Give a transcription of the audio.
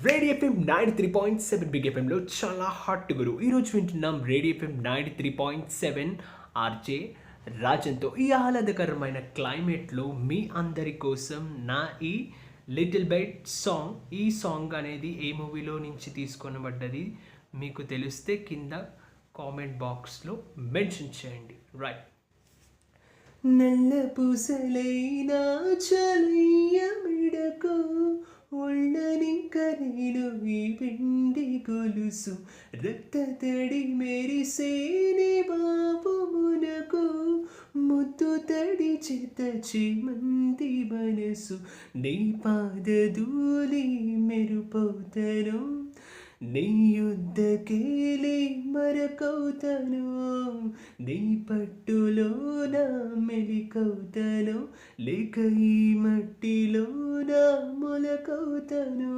Radio FM 93.7 big ఎఫ్ఎంలో చాలా hot గురు ఈరోజు వింటున్నాం రేడియో ఎఫ్ఎం 93.7 ఆర్జే రాజన్తో ఈ ఆహ్లాదకరమైన క్లైమేట్లో మీ అందరి కోసం నా ఈ లిటిల్ బైట్ సాంగ్. ఈ సాంగ్ అనేది ఏ మూవీలో నుంచి తీసుకొనబడ్డది మీకు తెలిస్తే కింద కామెంట్ బాక్స్లో మెన్షన్ చేయండి. రైట్. నల్ల పూసలైనా చలియ మిడకు ఒళ్ళని కరీలు ఈ పిండి గొలుసు రక్త తడి మెరిసేని బాబు మునకు ముద్దు తడి చేత చిమంది మనసు నీ పాదధూళి మెరుపవుతను నీ యుద్ధకేలి మరకవుతాను నీ పట్టులో నా మెలికవుతాను లేక ఈ మట్టిలో నా మొలకవుతాను